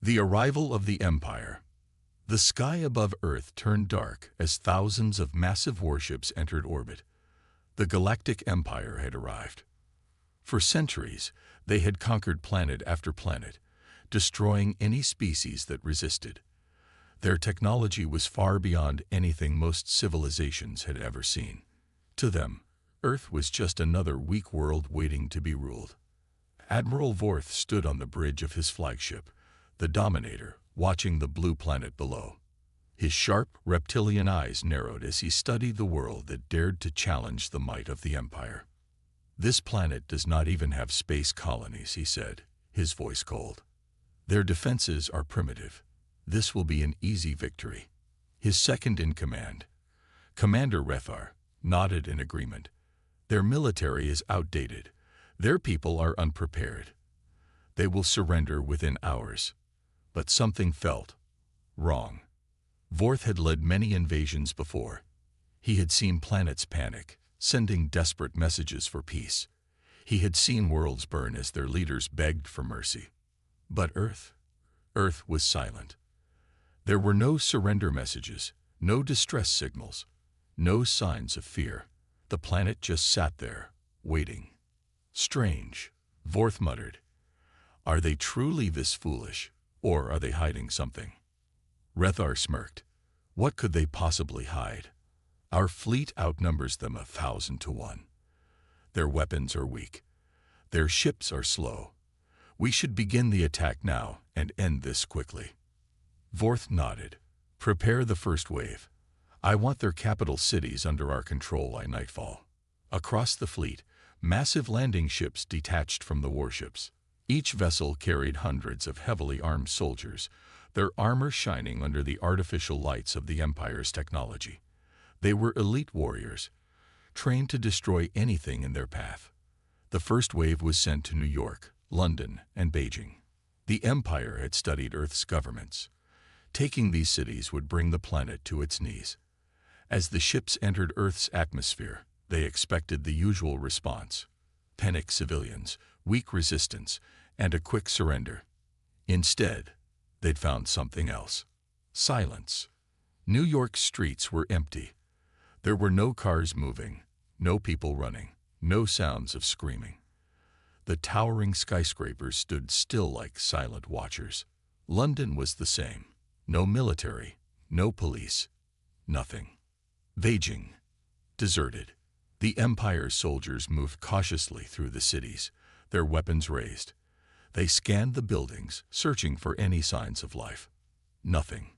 The arrival of the Empire. The sky above Earth turned dark as thousands of massive warships entered orbit. The Galactic Empire had arrived. For centuries, they had conquered planet after planet, destroying any species that resisted. Their technology was far beyond anything most civilizations had ever seen. To them, Earth was just another weak world waiting to be ruled. Admiral Vorth stood on the bridge of his flagship, the Dominator, watching the blue planet below. His sharp, reptilian eyes narrowed as he studied the world that dared to challenge the might of the Empire. "This planet does not even have space colonies," he said, his voice cold. "Their defenses are primitive. This will be an easy victory." His second-in-command, Commander Rethar, nodded in agreement. "Their military is outdated. Their people are unprepared. They will surrender within hours." But something felt wrong. Vorth had led many invasions before. He had seen planets panic, sending desperate messages for peace. He had seen worlds burn as their leaders begged for mercy. But Earth was silent. There were no surrender messages, no distress signals, no signs of fear. The planet just sat there, waiting. "Strange," Vorth muttered. "Are they truly this foolish, or are they hiding something?" Rethar smirked. "What could they possibly hide? Our fleet outnumbers them 1,000 to 1. Their weapons are weak. Their ships are slow. We should begin the attack now and end this quickly." Vorth nodded. "Prepare the first wave. I want their capital cities under our control by nightfall." Across the fleet, massive landing ships detached from the warships. Each vessel carried hundreds of heavily armed soldiers, their armor shining under the artificial lights of the Empire's technology. They were elite warriors, trained to destroy anything in their path. The first wave was sent to New York, London, and Beijing. The Empire had studied Earth's governments. Taking these cities would bring the planet to its knees. As the ships entered Earth's atmosphere, they expected the usual response: panicked civilians, weak resistance, and a quick surrender. Instead, they'd found something else: silence. New York's streets were empty. There were no cars moving, no people running, no sounds of screaming. The towering skyscrapers stood still like silent watchers. London was the same. No military, no police, nothing. Beijing, deserted. The Empire's soldiers moved cautiously through the cities, their weapons raised. They scanned the buildings, searching for any signs of life. Nothing.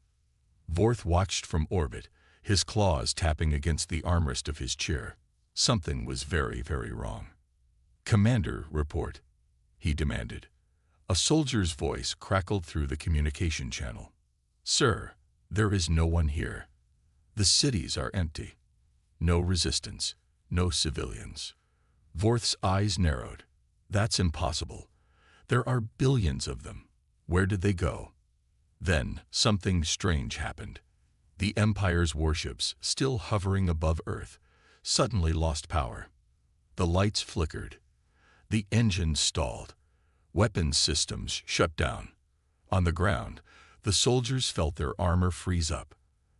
Vorth watched from orbit, his claws tapping against the armrest of his chair. Something was very, very wrong. "Commander, report," he demanded. A soldier's voice crackled through the communication channel. "Sir, there is no one here. The cities are empty. No resistance, no civilians." Vorth's eyes narrowed. "That's impossible. There are billions of them. Where did they go?" Then something strange happened. The Empire's warships, still hovering above Earth, suddenly lost power. The lights flickered. The engines stalled. Weapons systems shut down. On the ground, the soldiers felt their armor freeze up.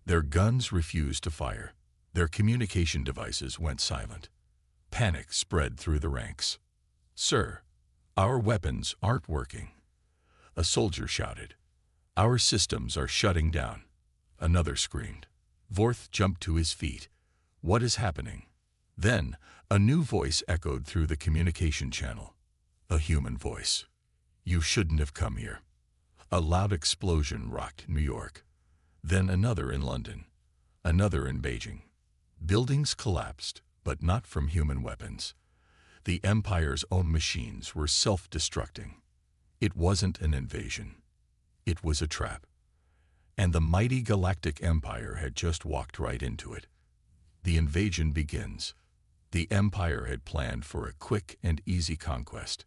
Their guns refused to fire. Their communication devices went silent. Panic spread through the ranks. "Sir, our weapons aren't working." A soldier shouted. "Our systems are shutting down." Another screamed. Vorth jumped to his feet. "What is happening?" Then a new voice echoed through the communication channel. A human voice. "You shouldn't have come here." A loud explosion rocked New York. Then another in London. Another in Beijing. Buildings collapsed, but not from human weapons. The Empire's own machines were self-destructing. It wasn't an invasion. It was a trap. And the mighty Galactic Empire had just walked right into it. The invasion begins. The Empire had planned for a quick and easy conquest.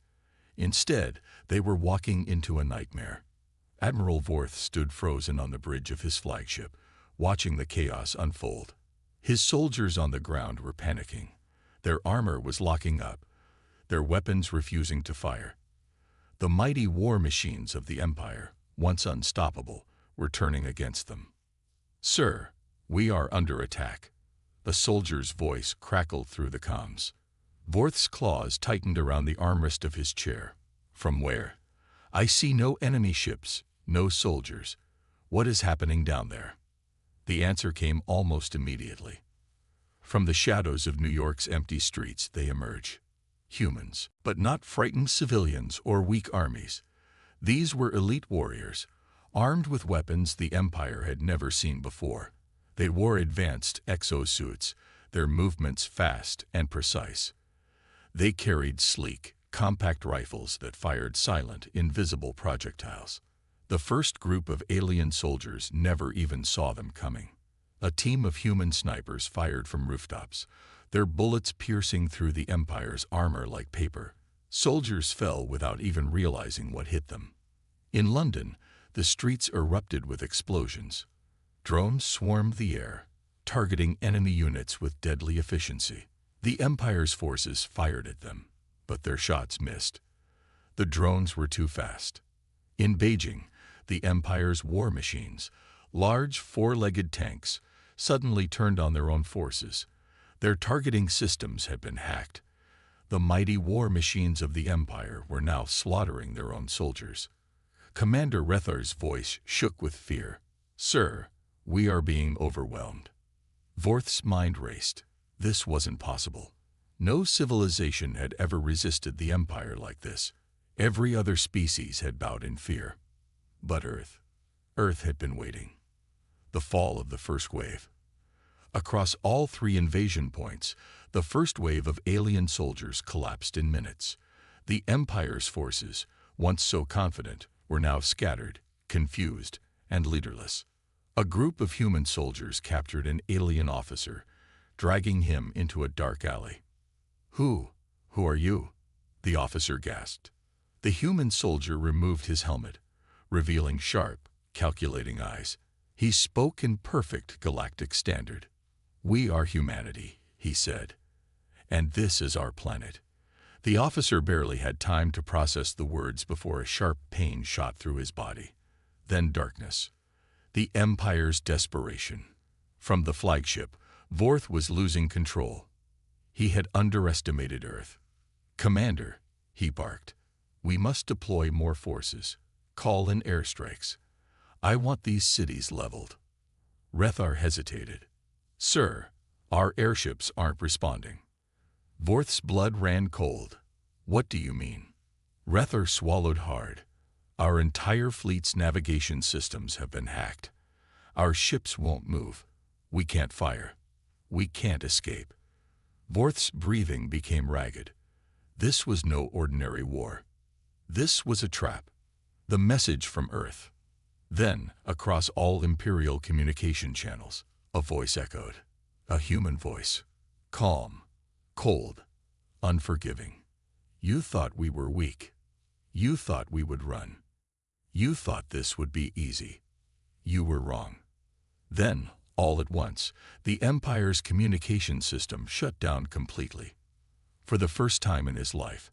Instead, they were walking into a nightmare. Admiral Vorth stood frozen on the bridge of his flagship, watching the chaos unfold. His soldiers on the ground were panicking. Their armor was locking up, their weapons refusing to fire. The mighty war machines of the Empire, once unstoppable, were turning against them. "Sir, we are under attack." A soldier's voice crackled through the comms. Vorth's claws tightened around the armrest of his chair. "From where?" "I see no enemy ships, no soldiers. What is happening down there?" The answer came almost immediately. From the shadows of New York's empty streets they emerge. Humans, but not frightened civilians or weak armies. These were elite warriors, armed with weapons the Empire had never seen before. They wore advanced exosuits, their movements fast and precise. They carried sleek, compact rifles that fired silent, invisible projectiles. The first group of alien soldiers never even saw them coming. A team of human snipers fired from rooftops, their bullets piercing through the Empire's armor like paper. Soldiers fell without even realizing what hit them. In London, the streets erupted with explosions. Drones swarmed the air, targeting enemy units with deadly efficiency. The Empire's forces fired at them, but their shots missed. The drones were too fast. In Beijing, the Empire's war machines, large four-legged tanks, suddenly turned on their own forces. Their targeting systems had been hacked. The mighty war machines of the Empire were now slaughtering their own soldiers. Commander Rethar's voice shook with fear. "Sir, we are being overwhelmed." Vorth's mind raced. This wasn't possible. No civilization had ever resisted the Empire like this. Every other species had bowed in fear. But Earth had been waiting. The fall of the first wave. Across all three invasion points, the first wave of alien soldiers collapsed in minutes. The Empire's forces, once so confident, were now scattered, confused, and leaderless. A group of human soldiers captured an alien officer, dragging him into a dark alley. Who are you?" the officer gasped. The human soldier removed his helmet, revealing sharp, calculating eyes. He spoke in perfect galactic standard. "We are humanity," he said, "and this is our planet." The officer barely had time to process the words before a sharp pain shot through his body. Then darkness. The Empire's desperation. From the flagship, Vorth was losing control. He had underestimated Earth. "Commander," he barked, "we must deploy more forces. Call in airstrikes. I want these cities leveled." Rethar hesitated. "Sir, our airships aren't responding." Vorth's blood ran cold. "What do you mean?" Rethar swallowed hard. "Our entire fleet's navigation systems have been hacked. Our ships won't move. We can't fire. We can't escape." Vorth's breathing became ragged. This was no ordinary war. This was a trap. The message from Earth. Then, across all Imperial communication channels, a voice echoed. A human voice. Calm, cold, unforgiving. "You thought we were weak. You thought we would run. You thought this would be easy. You were wrong." Then, all at once, the Empire's communication system shut down completely. For the first time in his life,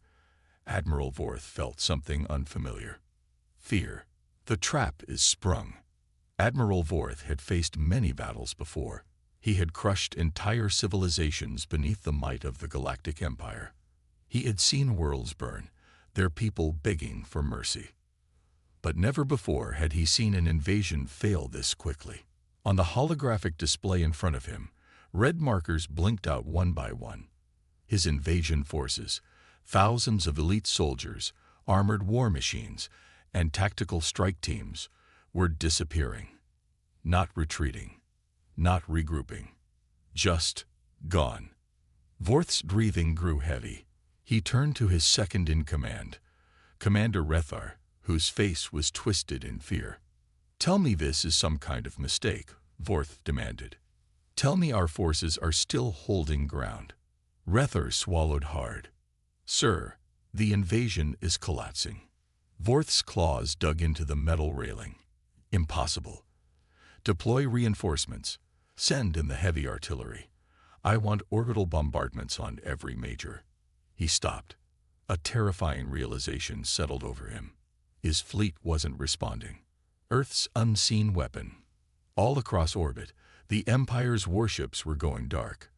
Admiral Vorth felt something unfamiliar. Fear. The trap is sprung. Admiral Vorth had faced many battles before. He had crushed entire civilizations beneath the might of the Galactic Empire. He had seen worlds burn, their people begging for mercy. But never before had he seen an invasion fail this quickly. On the holographic display in front of him, red markers blinked out one by one. His invasion forces, thousands of elite soldiers, armored war machines, and tactical strike teams, were disappearing. Not retreating, not regrouping. Just gone. Vorth's breathing grew heavy. He turned to his second-in-command, Commander Rethar, whose face was twisted in fear. "Tell me this is some kind of mistake," Vorth demanded. "Tell me our forces are still holding ground." Rethar swallowed hard. "Sir, the invasion is collapsing." Vorth's claws dug into the metal railing. "Impossible. Deploy reinforcements. Send in the heavy artillery. I want orbital bombardments on every major." He stopped. A terrifying realization settled over him. His fleet wasn't responding. Earth's unseen weapon. All across orbit, the Empire's warships were going dark.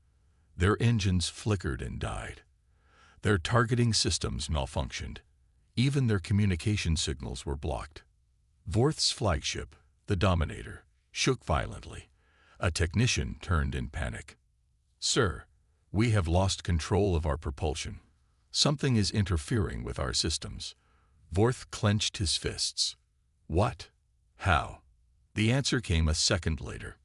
Their engines flickered and died. Their targeting systems malfunctioned. Even their communication signals were blocked. Vorth's flagship, the Dominator, shook violently. A technician turned in panic. "Sir, we have lost control of our propulsion. Something is interfering with our systems." Vorth clenched his fists. "What? How?" The answer came a second later.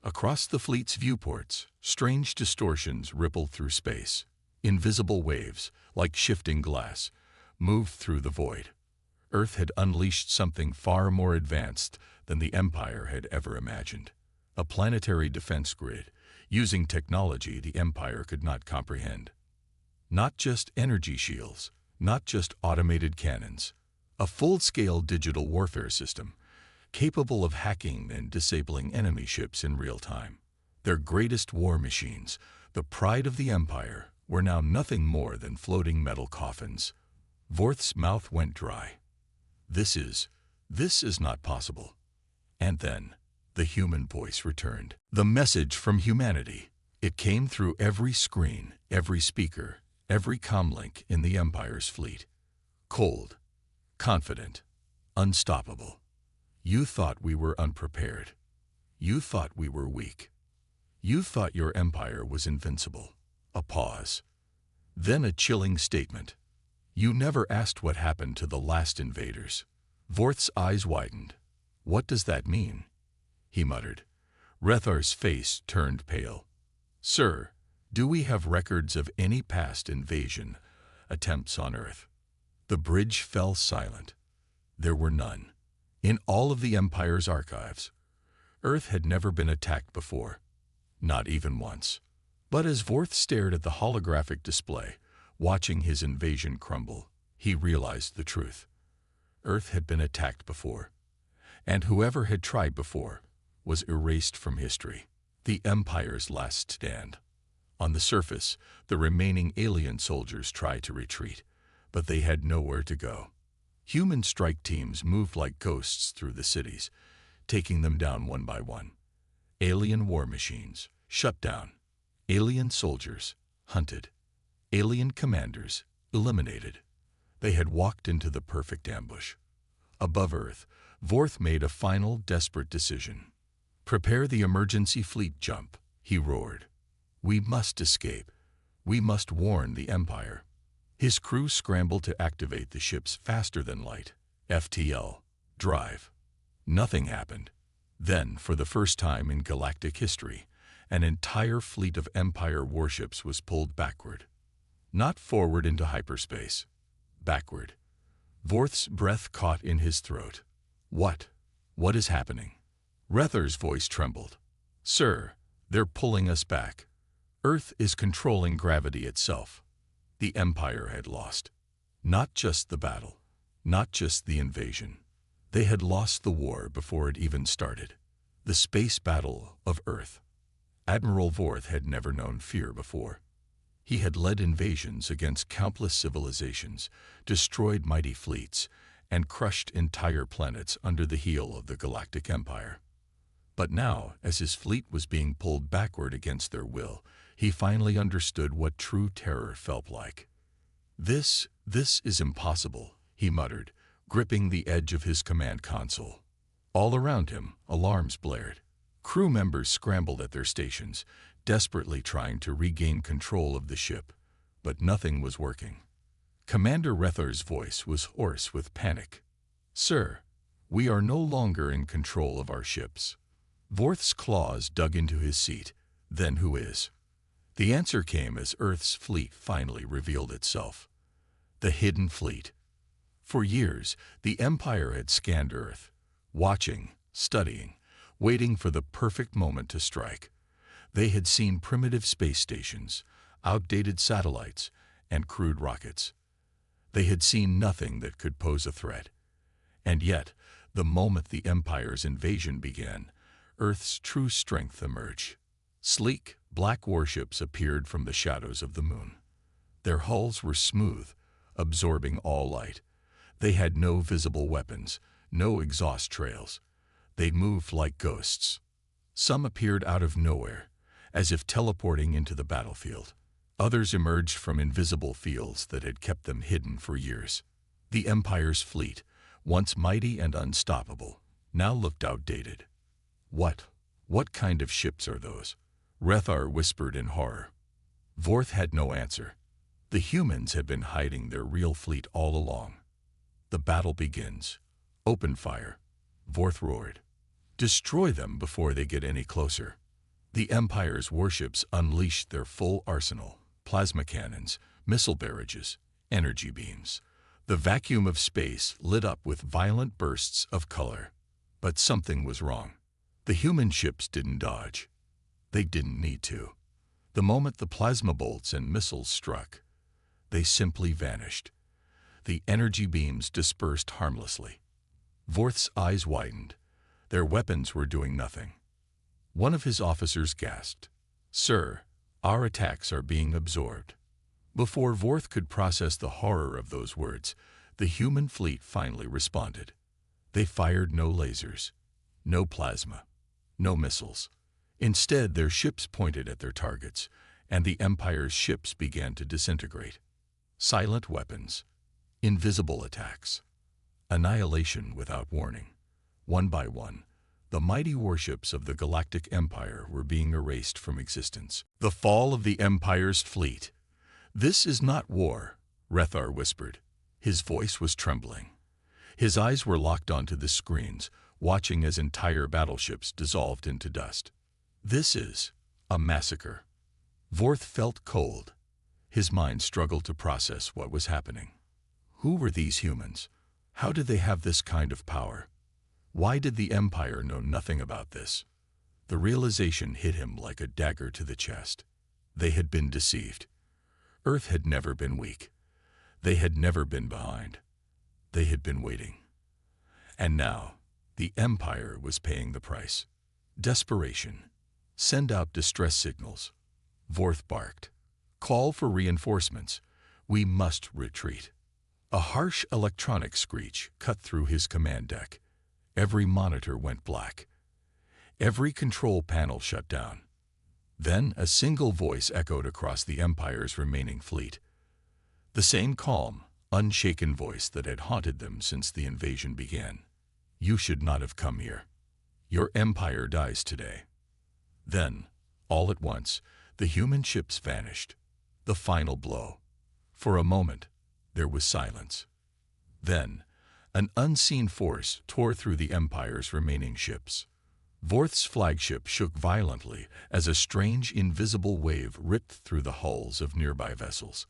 Across the fleet's viewports, strange distortions rippled through space. Invisible waves, like shifting glass, moved through the void. Earth had unleashed something far more advanced than the Empire had ever imagined. A planetary defense grid, using technology the Empire could not comprehend. Not just energy shields, not just automated cannons. A full-scale digital warfare system, capable of hacking and disabling enemy ships in real time. Their greatest war machines, the pride of the Empire, were now nothing more than floating metal coffins. Vorth's mouth went dry. This is not possible." And then, the human voice returned. The message from humanity. It came through every screen, every speaker, every comlink in the Empire's fleet. Cold, confident, unstoppable. "You thought we were unprepared. You thought we were weak. You thought your Empire was invincible." A pause. Then a chilling statement. "You never asked what happened to the last invaders." Vorth's eyes widened. "What does that mean?" he muttered. Rethar's face turned pale. "Sir, do we have records of any past invasion attempts on Earth?" The bridge fell silent. There were none. In all of the Empire's archives, Earth had never been attacked before. Not even once. But as Vorth stared at the holographic display, watching his invasion crumble, he realized the truth. Earth had been attacked before, and whoever had tried before was erased from history. The Empire's last stand. On the surface, the remaining alien soldiers tried to retreat, but they had nowhere to go. Human strike teams moved like ghosts through the cities, taking them down one by one. Alien war machines shut down. Alien soldiers hunted. Alien commanders eliminated. They had walked into the perfect ambush. Above Earth, Vorth made a final, desperate decision. "Prepare the emergency fleet jump," he roared. "We must escape. We must warn the Empire." His crew scrambled to activate the ship's faster-than-light FTL drive. Nothing happened. Then, for the first time in galactic history, an entire fleet of Empire warships was pulled backward. Not forward into hyperspace. Backward. Vorth's breath caught in his throat. What is happening?" Rethar's voice trembled. "Sir, they're pulling us back. Earth is controlling gravity itself." The Empire had lost. Not just the battle, not just the invasion. They had lost the war before it even started. The space battle of Earth. Admiral Vorth had never known fear before. He had led invasions against countless civilizations, destroyed mighty fleets, and crushed entire planets under the heel of the Galactic Empire. But now, as his fleet was being pulled backward against their will, he finally understood what true terror felt like. This is impossible," he muttered, gripping the edge of his command console. All around him, alarms blared. Crew members scrambled at their stations, desperately trying to regain control of the ship, but nothing was working. Commander Rethar's voice was hoarse with panic. "Sir, we are no longer in control of our ships." Vorth's claws dug into his seat. "Then who is?" The answer came as Earth's fleet finally revealed itself. The Hidden Fleet. For years, the Empire had scanned Earth, watching, studying, waiting for the perfect moment to strike. They had seen primitive space stations, outdated satellites, and crude rockets. They had seen nothing that could pose a threat. And yet, the moment the Empire's invasion began, Earth's true strength emerged. Sleek, black warships appeared from the shadows of the moon. Their hulls were smooth, absorbing all light. They had no visible weapons, no exhaust trails. They moved like ghosts. Some appeared out of nowhere, as if teleporting into the battlefield. Others emerged from invisible fields that had kept them hidden for years. The Empire's fleet, once mighty and unstoppable, now looked outdated. What kind of ships are those? Rethar whispered in horror. Vorth had no answer. The humans had been hiding their real fleet all along. The battle begins. Open fire, Vorth roared. Destroy them before they get any closer. The Empire's warships unleashed their full arsenal: plasma cannons, missile barrages, energy beams. The vacuum of space lit up with violent bursts of color. But something was wrong. The human ships didn't dodge. They didn't need to. The moment the plasma bolts and missiles struck, they simply vanished. The energy beams dispersed harmlessly. Vorth's eyes widened. Their weapons were doing nothing. One of his officers gasped, "Sir, our attacks are being absorbed." Before Vorth could process the horror of those words, the human fleet finally responded. They fired no lasers, no plasma, no missiles. Instead, their ships pointed at their targets, and the Empire's ships began to disintegrate. Silent weapons, invisible attacks, annihilation without warning. One by one, the mighty warships of the Galactic Empire were being erased from existence. The fall of the Empire's fleet. "This is not war," Rethar whispered. His voice was trembling. His eyes were locked onto the screens, watching as entire battleships dissolved into dust. "This is a massacre." Vorth felt cold. His mind struggled to process what was happening. Who were these humans? How did they have this kind of power? Why did the Empire know nothing about this? The realization hit him like a dagger to the chest. They had been deceived. Earth had never been weak. They had never been behind. They had been waiting. And now, the Empire was paying the price. Desperation. Send out distress signals. Vorth barked. Call for reinforcements. We must retreat. A harsh electronic screech cut through his command deck. Every monitor went black. Every control panel shut down. Then a single voice echoed across the Empire's remaining fleet. The same calm, unshaken voice that had haunted them since the invasion began. "You should not have come here. Your Empire dies today." Then, all at once, the human ships vanished. The final blow. For a moment, there was silence. Then, an unseen force tore through the Empire's remaining ships. Vorth's flagship shook violently as a strange, invisible wave ripped through the hulls of nearby vessels.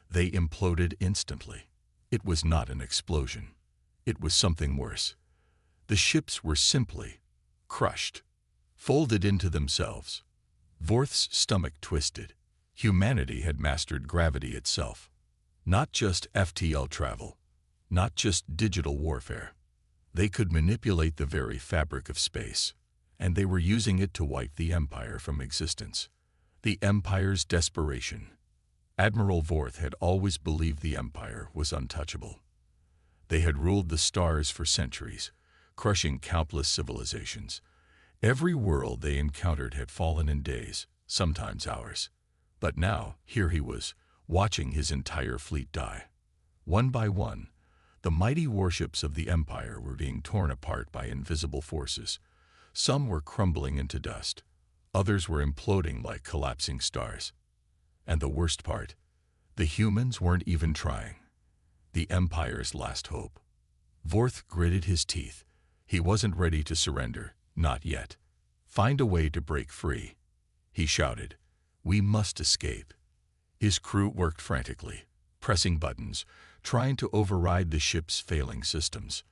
They imploded instantly. It was not an explosion. It was something worse. The ships were simply crushed, folded into themselves. Vorth's stomach twisted. Humanity had mastered gravity itself. Not just FTL travel, not just digital warfare. They could manipulate the very fabric of space, and they were using it to wipe the Empire from existence. The Empire's desperation. Admiral Vorth had always believed the Empire was untouchable. They had ruled the stars for centuries, crushing countless civilizations. Every world they encountered had fallen in days, sometimes hours. But now, here he was, watching his entire fleet die. One by one, the mighty warships of the Empire were being torn apart by invisible forces. Some were crumbling into dust. Others were imploding like collapsing stars. And the worst part, the humans weren't even trying. The Empire's last hope. Vorth gritted his teeth. He wasn't ready to surrender, not yet. "Find a way to break free," he shouted. "We must escape." His crew worked frantically, pressing buttons, trying to override the ship's failing systems.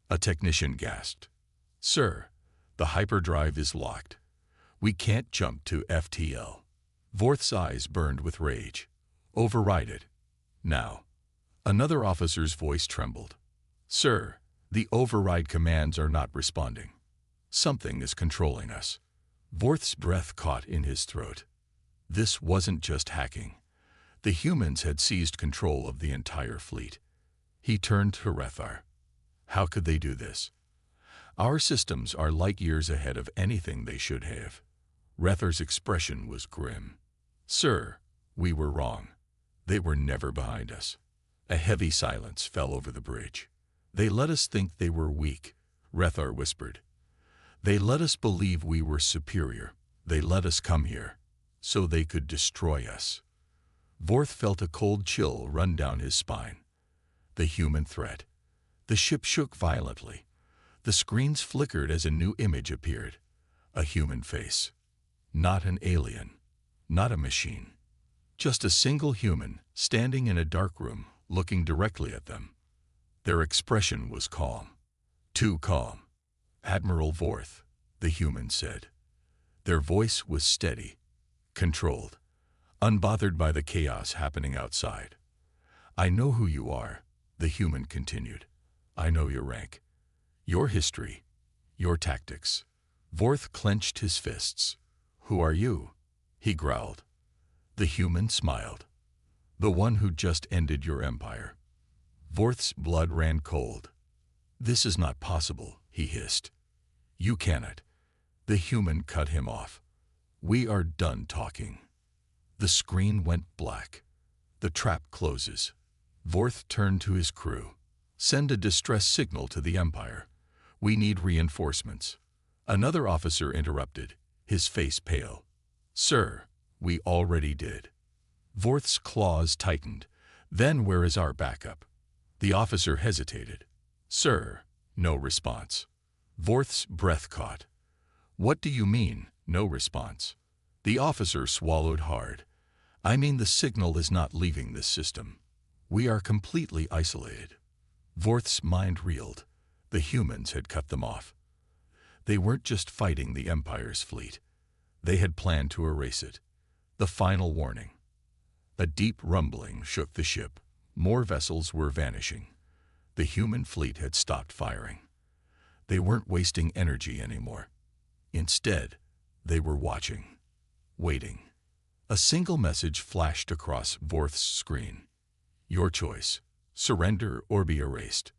A technician gasped. "Sir, the hyperdrive is locked. We can't jump to FTL." Vorth's eyes burned with rage. "Override it. Now." Another officer's voice trembled. "Sir, the override commands are not responding. Something is controlling us." Vorth's breath caught in his throat. This wasn't just hacking. The humans had seized control of the entire fleet. He turned to Rethar. "How could they do this?" Our systems are light years ahead of anything they should have. Rethar's expression was grim. Sir, we were wrong. They were never behind us. A heavy silence fell over the bridge. They let us think they were weak, Rethar whispered. They let us believe we were superior. They let us come here so they could destroy us. Vorth felt a cold chill run down his spine. The human threat. The ship shook violently. The screens flickered as a new image appeared. A human face. Not an alien. Not a machine. Just a single human standing in a dark room, looking directly at them. Their expression was calm. Too calm. Admiral Vorth, the human said. Their voice was steady, controlled, unbothered by the chaos happening outside. I know who you are, the human continued. I know your rank, your history, your tactics. Vorth clenched his fists. Who are you? He growled. The human smiled. The one who just ended your empire. Vorth's blood ran cold. This is not possible, he hissed. You cannot. The human cut him off. We are done talking. The screen went black. The trap closes. Vorth turned to his crew. Send a distress signal to the Empire. We need reinforcements. Another officer interrupted, his face pale. Sir, we already did. Vorth's claws tightened. Then where is our backup? The officer hesitated. Sir, no response. Vorth's breath caught. What do you mean, no response? The officer swallowed hard. I mean the signal is not leaving this system. We are completely isolated. Vorth's mind reeled. The humans had cut them off. They weren't just fighting the Empire's fleet. They had planned to erase it. The final warning. A deep rumbling shook the ship. More vessels were vanishing. The human fleet had stopped firing. They weren't wasting energy anymore. Instead, they were watching, waiting. A single message flashed across Vorth's screen. Your choice, surrender or be erased.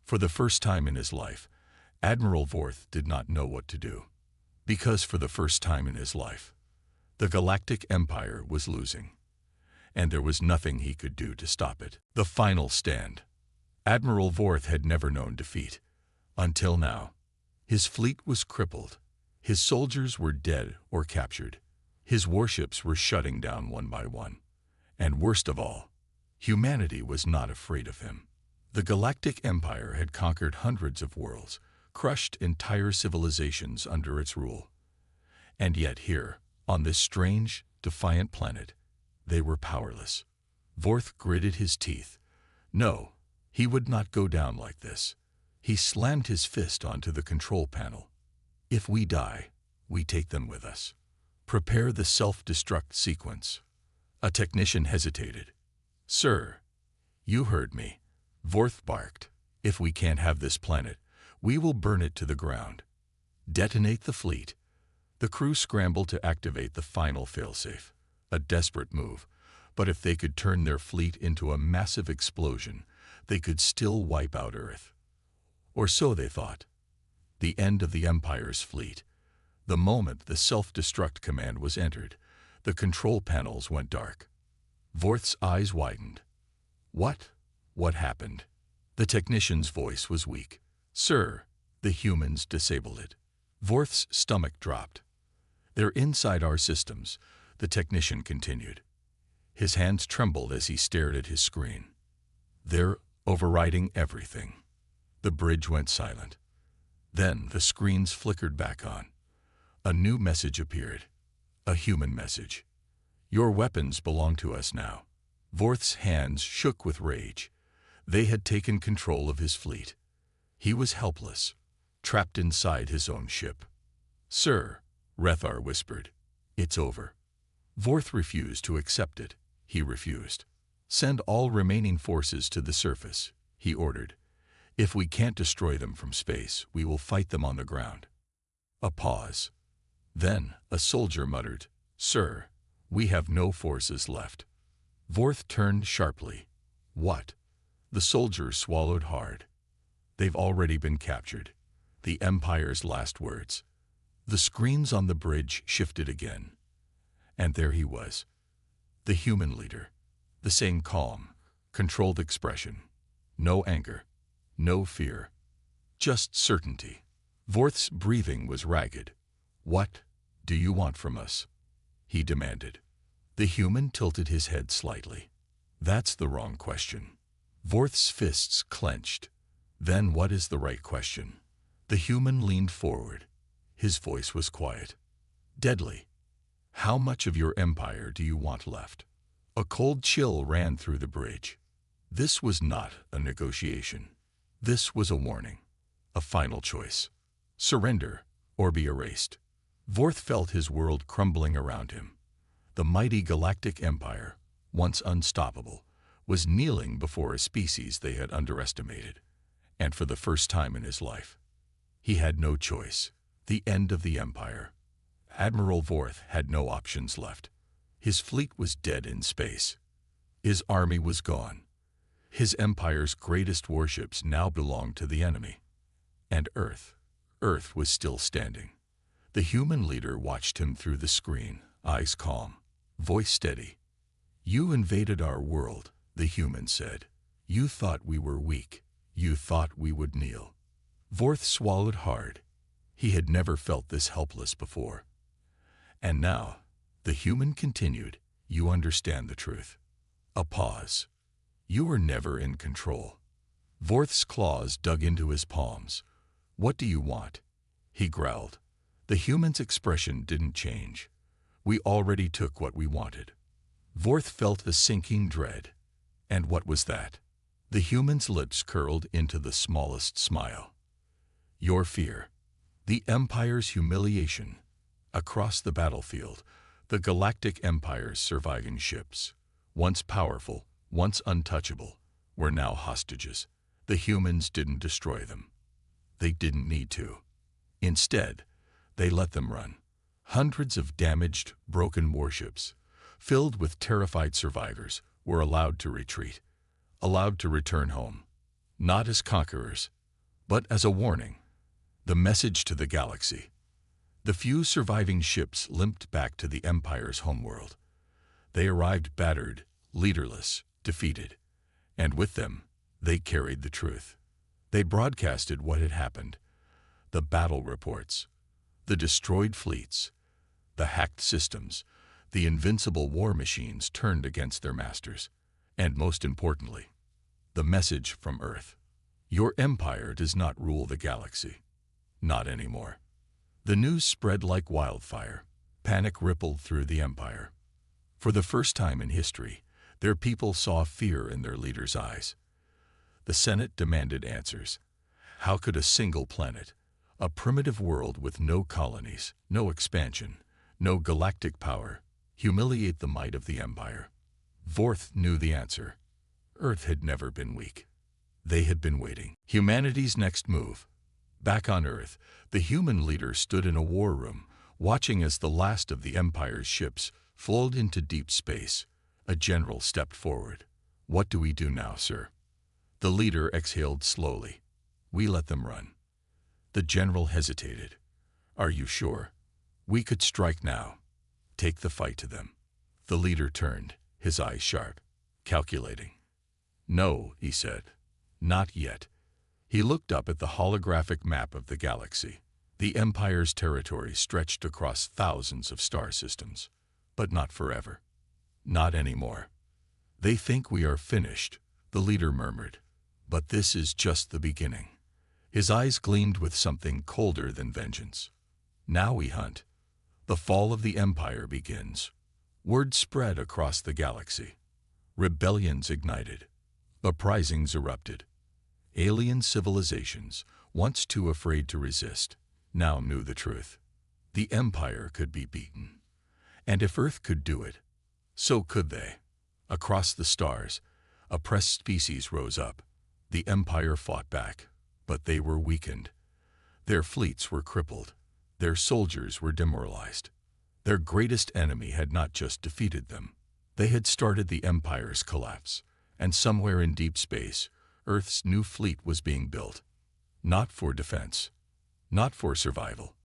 For the first time in his life, Admiral Vorth did not know what to do. Because for the first time in his life, the Galactic Empire was losing. And there was nothing he could do to stop it. The final stand. Admiral Vorth had never known defeat. Until now. His fleet was crippled. His soldiers were dead or captured. His warships were shutting down one by one. And worst of all, humanity was not afraid of him. The Galactic Empire had conquered hundreds of worlds, crushed entire civilizations under its rule. And yet here, on this strange, defiant planet, they were powerless. Vorth gritted his teeth. No, he would not go down like this. He slammed his fist onto the control panel. If we die, we take them with us. Prepare the self-destruct sequence. A technician hesitated. Sir, you heard me. Vorth barked. If we can't have this planet, we will burn it to the ground. Detonate the fleet. The crew scrambled to activate the final failsafe. A desperate move, but if they could turn their fleet into a massive explosion, they could still wipe out Earth. Or so they thought. The end of the Empire's fleet. The moment the self-destruct command was entered, the control panels went dark. Vorth's eyes widened. What? What happened? The technician's voice was weak. Sir, the humans disabled it. Vorth's stomach dropped. They're inside our systems, the technician continued. His hands trembled as he stared at his screen. They're overriding everything. The bridge went silent. Then the screens flickered back on. A new message appeared. A human message. Your weapons belong to us now. Vorth's hands shook with rage. They had taken control of his fleet. He was helpless, trapped inside his own ship. Sir, Rethar whispered, it's over. Vorth refused to accept it. He refused. Send all remaining forces to the surface, he ordered. If we can't destroy them from space, we will fight them on the ground. A pause. Then a soldier muttered, Sir, we have no forces left. Vorth turned sharply. What? The soldier swallowed hard. They've already been captured. The Empire's last words. The screens on the bridge shifted again. And there he was, the human leader, the same calm, controlled expression. No anger, no fear, just certainty. Vorth's breathing was ragged. "What do you want from us?" he demanded. The human tilted his head slightly. "That's the wrong question." Vorth's fists clenched. "Then what is the right question?" The human leaned forward. His voice was quiet, deadly. "How much of your empire do you want left?" A cold chill ran through the bridge. This was not a negotiation. This was a warning, a final choice. Surrender or be erased. Vorth felt his world crumbling around him. The mighty galactic empire, once unstoppable, was kneeling before a species they had underestimated. And for the first time in his life, he had no choice. The end of the empire. Admiral Vorth had no options left. His fleet was dead in space. His army was gone. His empire's greatest warships now belonged to the enemy. And Earth was still standing. The human leader watched him through the screen, eyes calm, voice steady. "You invaded our world," the human said. "You thought we were weak. You thought we would kneel." Vorth swallowed hard. He had never felt this helpless before. "And now," the human continued, "you understand the truth." A pause. "You were never in control." Vorth's claws dug into his palms. "What do you want?" he growled. The human's expression didn't change. "We already took what we wanted." Vorth felt a sinking dread. And what was that? The human's lips curled into the smallest smile. "Your fear. The Empire's humiliation." Across the battlefield, the Galactic Empire's surviving ships, once powerful, once untouchable, were now hostages. The humans didn't destroy them. They didn't need to. Instead, they let them run. Hundreds of damaged, broken warships, filled with terrified survivors, were allowed to retreat, allowed to return home. Not as conquerors, but as a warning. The message to the galaxy. The few surviving ships limped back to the Empire's homeworld. They arrived battered, leaderless, defeated. And with them, they carried the truth. They broadcasted what had happened. The battle reports, the destroyed fleets, the hacked systems, the invincible war machines turned against their masters. And most importantly, the message from Earth. Your empire does not rule the galaxy. Not anymore. The news spread like wildfire. Panic rippled through the empire. For the first time in history, their people saw fear in their leaders' eyes. The Senate demanded answers. How could a single planet, a primitive world with no colonies, no expansion, no galactic power, humiliate the might of the empire? Vorth knew the answer. Earth had never been weak. They had been waiting. Humanity's next move. Back on Earth, the human leader stood in a war room, watching as the last of the Empire's ships flowed into deep space. A general stepped forward. "What do we do now, sir?" The leader exhaled slowly. "We let them run." The general hesitated. "Are you sure? We could strike now. Take the fight to them." The leader turned, his eyes sharp, calculating. "No," he said. "Not yet." He looked up at the holographic map of the galaxy. The Empire's territory stretched across thousands of star systems. But not forever. Not anymore. "They think we are finished," the leader murmured. "But this is just the beginning." His eyes gleamed with something colder than vengeance. "Now we hunt. The fall of the Empire begins." Word spread across the galaxy. Rebellions ignited. Uprisings erupted. Alien civilizations, once too afraid to resist, now knew the truth. The Empire could be beaten. And if Earth could do it, so could they. Across the stars, oppressed species rose up. The Empire fought back, but they were weakened. Their fleets were crippled. Their soldiers were demoralized. Their greatest enemy had not just defeated them. They had started the Empire's collapse. And somewhere in deep space, Earth's new fleet was being built. Not for defense, not for survival.